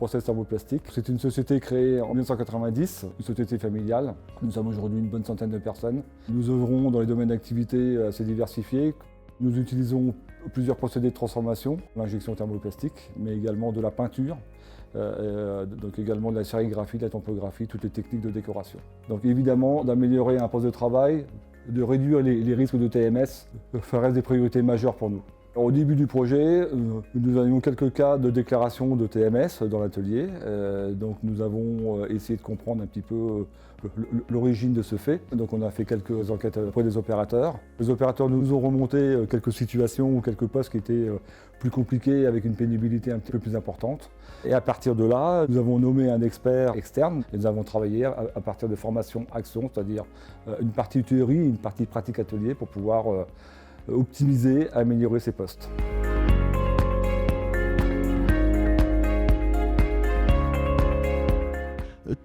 process thermoplastique. C'est une société créée en 1990, une société familiale. Nous sommes aujourd'hui une bonne centaine de personnes. Nous œuvrons dans les domaines d'activité assez diversifiés. Nous utilisons plusieurs procédés de transformation, l'injection thermoplastique, mais également de la peinture, donc également de la sérigraphie, de la topographie, toutes les techniques de décoration. Donc évidemment, d'améliorer un poste de travail, de réduire les risques de TMS, ça reste des priorités majeures pour nous. Au début du projet, nous avions quelques cas de déclaration de TMS dans l'atelier. Donc nous avons essayé de comprendre un petit peu l'origine de ce fait. Donc on a fait quelques enquêtes auprès des opérateurs. Les opérateurs nous ont remonté quelques situations ou quelques postes qui étaient plus compliqués avec une pénibilité un petit peu plus importante. Et à partir de là, nous avons nommé un expert externe et nous avons travaillé à partir de formation action, c'est-à-dire une partie théorie et une partie pratique atelier pour pouvoir optimiser, améliorer ces postes.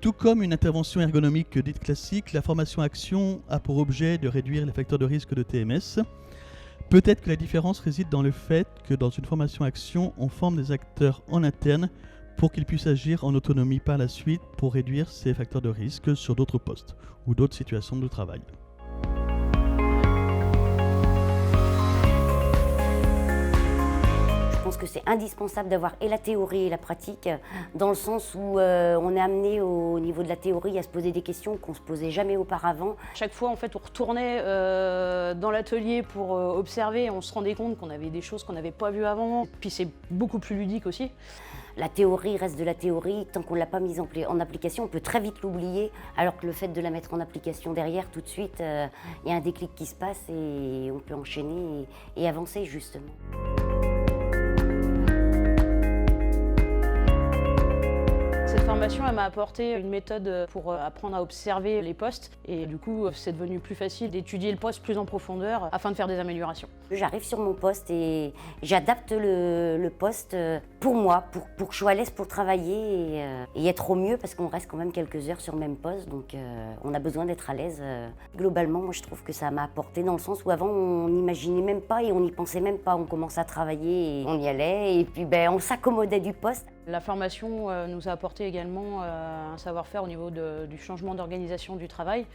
Tout comme une intervention ergonomique dite classique, la formation action a pour objet de réduire les facteurs de risque de TMS. Peut-être que la différence réside dans le fait que dans une formation action, on forme des acteurs en interne pour qu'ils puissent agir en autonomie par la suite pour réduire ces facteurs de risque sur d'autres postes ou d'autres situations de travail. Je pense que c'est indispensable d'avoir et la théorie et la pratique, dans le sens où on est amené au niveau de la théorie à se poser des questions qu'on ne se posait jamais auparavant. Chaque fois, en fait, on retournait dans l'atelier pour observer et on se rendait compte qu'on avait des choses qu'on n'avait pas vues avant. Puis c'est beaucoup plus ludique aussi. La théorie reste de la théorie, tant qu'on ne l'a pas mise en application, on peut très vite l'oublier, alors que le fait de la mettre en application derrière, tout de suite, il y a un déclic qui se passe et on peut enchaîner et avancer justement. Cette formation, elle m'a apporté une méthode pour apprendre à observer les postes et du coup, c'est devenu plus facile d'étudier le poste plus en profondeur afin de faire des améliorations. J'arrive sur mon poste et j'adapte le poste pour moi, pour que je sois à l'aise pour travailler et être au mieux parce qu'on reste quand même quelques heures sur le même poste, donc on a besoin d'être à l'aise. Globalement, moi je trouve que ça m'a apporté dans le sens où avant on n'imaginait même pas et on n'y pensait même pas. On commençait à travailler et on y allait et puis on s'accommodait du poste. La formation nous a apporté également un savoir-faire au niveau du changement d'organisation du travail.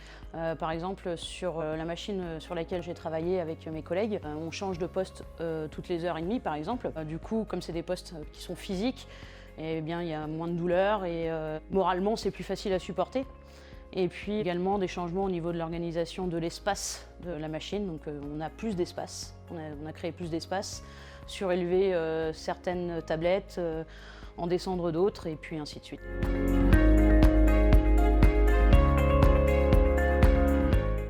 Par exemple, sur la machine sur laquelle j'ai travaillé avec mes collègues, on change de poste toutes les heures et demie par exemple. Du coup, comme c'est des postes qui sont physiques, eh bien, il y a moins de douleur et moralement c'est plus facile à supporter. Et puis également des changements au niveau de l'organisation de l'espace de la machine. Donc on a plus d'espace, on a créé plus d'espace, surélevé certaines tablettes, en descendre d'autres et puis ainsi de suite.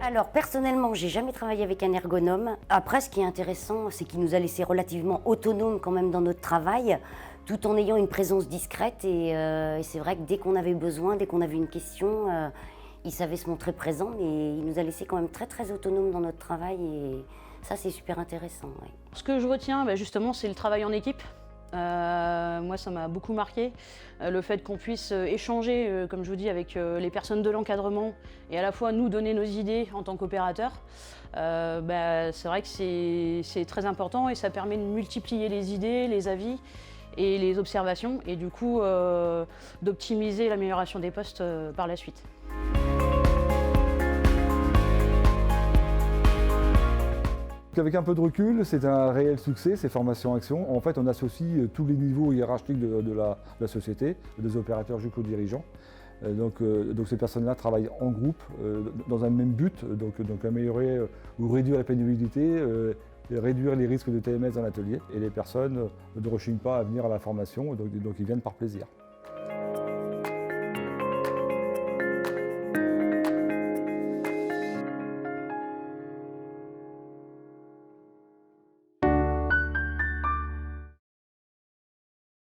Alors personnellement, j'ai jamais travaillé avec un ergonome. Après, ce qui est intéressant, c'est qu'il nous a laissé relativement autonomes quand même dans notre travail, tout en ayant une présence discrète. Et c'est vrai que dès qu'on avait besoin, dès qu'on avait une question, il savait se montrer présent. Et il nous a laissé quand même très très autonomes dans notre travail. Et ça, c'est super intéressant. Ouais. Ce que je retiens, justement, c'est le travail en équipe. Moi, ça m'a beaucoup marqué, le fait qu'on puisse échanger, comme je vous dis, avec les personnes de l'encadrement et à la fois nous donner nos idées en tant qu'opérateurs. C'est vrai que c'est très important et ça permet de multiplier les idées, les avis et les observations et du coup d'optimiser l'amélioration des postes par la suite. Avec un peu de recul, c'est un réel succès, ces formations action. En fait, on associe tous les niveaux hiérarchiques de la société, des opérateurs jusqu'aux dirigeants. Donc ces personnes-là travaillent en groupe, dans un même but, donc améliorer ou réduire la pénibilité, et réduire les risques de TMS dans l'atelier. Et les personnes ne rechignent pas à venir à la formation, donc ils viennent par plaisir.